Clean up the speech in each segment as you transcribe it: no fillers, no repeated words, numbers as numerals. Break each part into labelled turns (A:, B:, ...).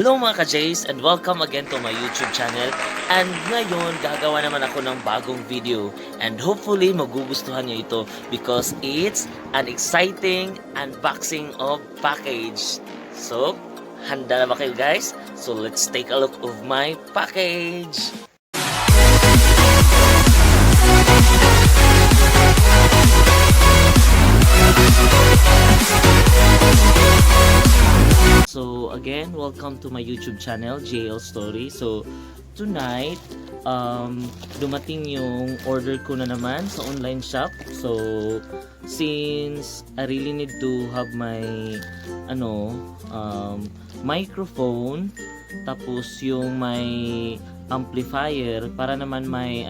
A: Hello mga ka-Jays and welcome again to my YouTube channel. And ngayon, gagawa naman ako ng bagong video. And hopefully, magugustuhan nyo ito because it's an exciting unboxing of package. So, handa na ba kayo guys? So, let's take a look of my package. So again, welcome to my YouTube channel, JL Story. So tonight, dumating yung order ko na naman sa online shop. So since I really need to have my microphone, tapos yung may amplifier para naman may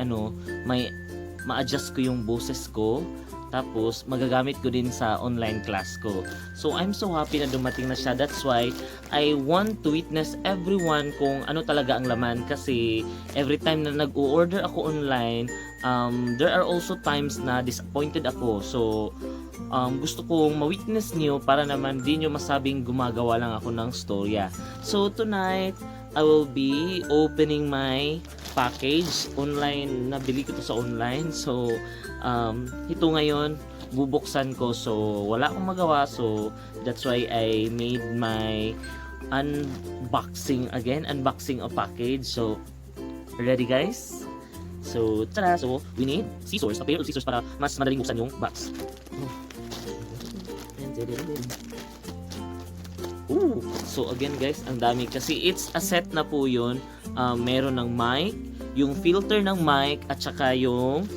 A: ma-adjust ko yung boses ko. Tapos, magagamit ko din sa online class ko. So, I'm so happy na dumating na siya. That's why, I want to witness everyone kung ano talaga ang laman. Kasi, every time na nag-order ako online, there are also times na disappointed ako. So, gusto kong ma-witness niyo para naman di nyo masabing gumagawa lang ako ng storya. So, tonight, I will be opening my package. Online, nabili ko to sa online. So, ito ngayon bubuksan ko, so wala akong magawa, so that's why I made my unboxing of package. So ready guys? So tara, so we need scissors, a pair of scissors para mas madaling buksan yung box. So again guys, ang dami kasi it's a set na po yun. Meron ng mic, yung filter ng mic, at saka yung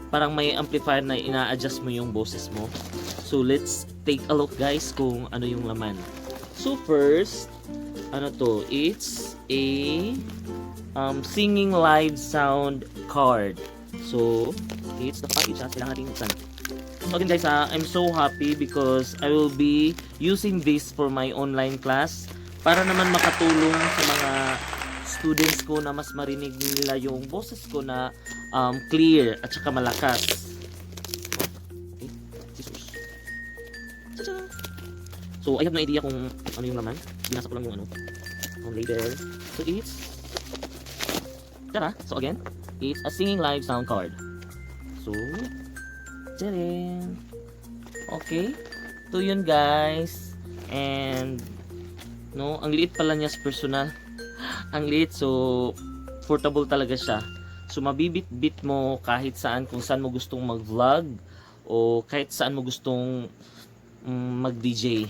A: parang may amplifier na ina-adjust mo yung boses mo. So let's take a look guys kung ano yung laman. So first, it's a singing live sound card. So it's the package, kailangan natin buksan. So again guys, I'm so happy because I will be using this for my online class para naman makatulong sa mga students ko na mas marinig nila yung boses ko na clear at saka malakas. Okay. So I have no idea kung ano yung laman. Binasa ko lang yung label. So it's So again, it's a singing live sound card. So tadam! Okay, ito yun guys. And ang liit pala niya sa personal. Ang liit, so portable talaga siya. So mabibit-bit mo kahit saan, kung saan mo gustong mag-vlog o kahit saan mo gustong mag-DJ.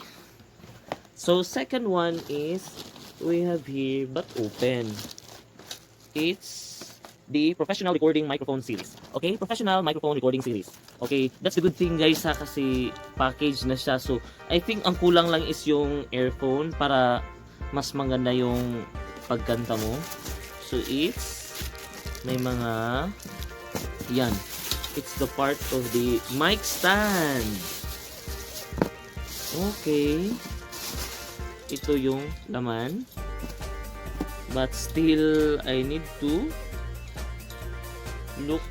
A: So second one is we have here but open. It's the professional recording microphone series. Okay, professional microphone recording series. Okay, that's the good thing guys kasi package na siya. So I think ang kulang lang is yung earphone para mas maganda yung pagkanta mo. So may mga yan, it's the part of the mic stand. Okay, ito yung laman, but still I need to look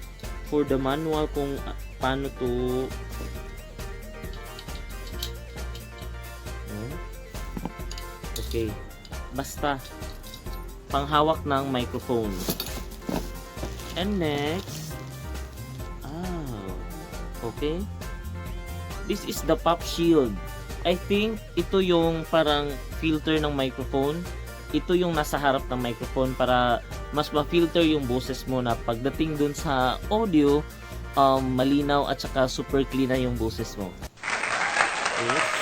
A: for the manual kung paano to okay, basta panghawak ng microphone. And next, okay, this is the pop shield. I think ito yung parang filter ng microphone. Ito yung nasa harap ng microphone para mas ma-filter yung boses mo na pagdating dun sa audio, malinaw at saka super clean na yung boses mo. Okay.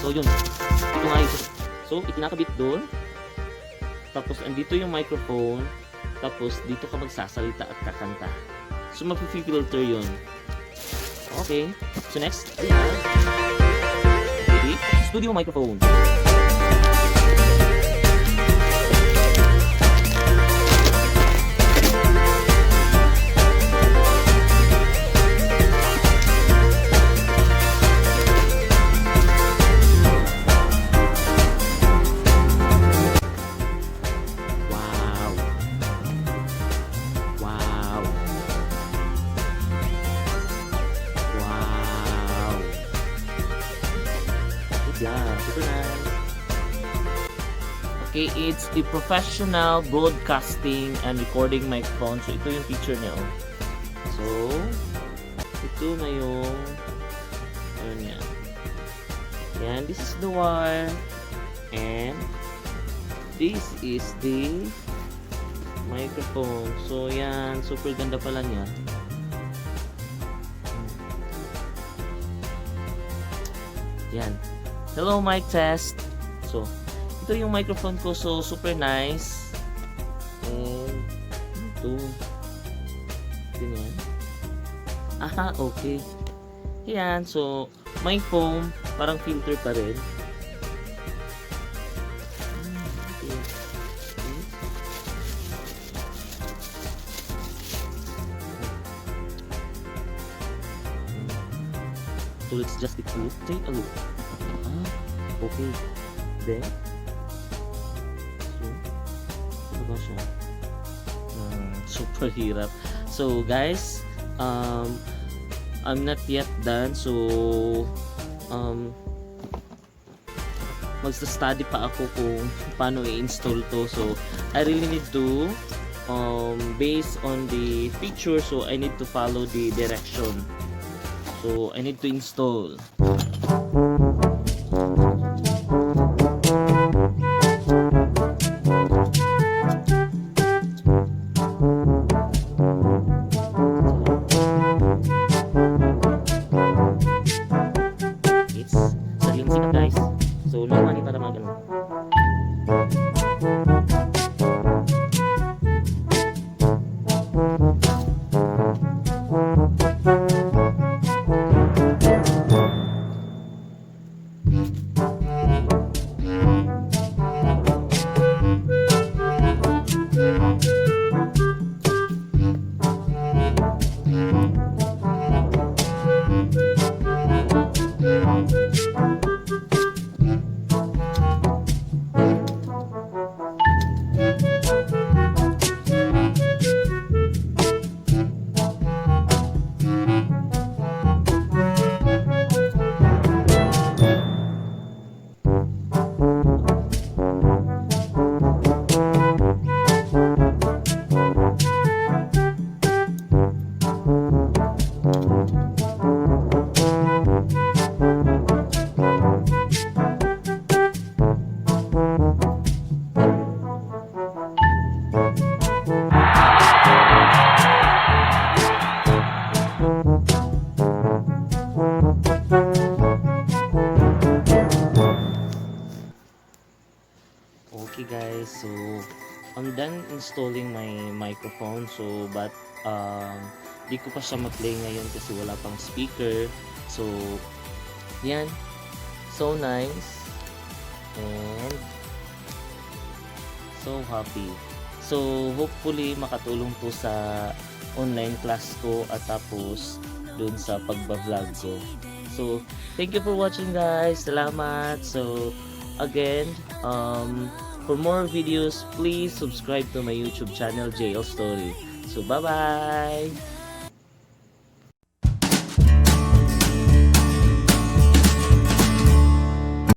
A: So yun, ito nga ito. So ikinakabit doon, tapos andito yung microphone, tapos dito ka magsasalita at kakanta. So mapi-filter yun. Okay, so next, ready? Studio microphone. Wow. Yeah, super nice. Okay, it's a professional broadcasting and recording microphone. So, ito yung picture niya, oh. So, ito na yung ano niya. Yan, this is the wire. And this is the microphone. So, yan. Super ganda pala niya. Yan. Hello, mic test. So, ito yung microphone ko. So, super nice. And, ito. Ganyan. Aha, okay. Yan. So, may foam. Parang filter pa rin. Okay. So, let's just take a look. Ah, okay. Then, so, ano ba siya? Super hirap. So, guys, I'm not yet done. So, magsa-study pa ako kung paano i-install to. So, I really need to, based on the picture, so I need to follow the direction. So, I need to install. It's sariling sikat, guys. So, no money para mga ganun. Okay guys, so I'm done installing my microphone. So but di ko pa siya mag-play ngayon kasi wala pang speaker. So yan, so nice and so happy. So hopefully makatulong to sa online class ko at tapos dun sa pagba-vlog ko. So thank you for watching guys. Salamat. So again, for more videos, please subscribe to my YouTube channel, JL Story. So, bye-bye!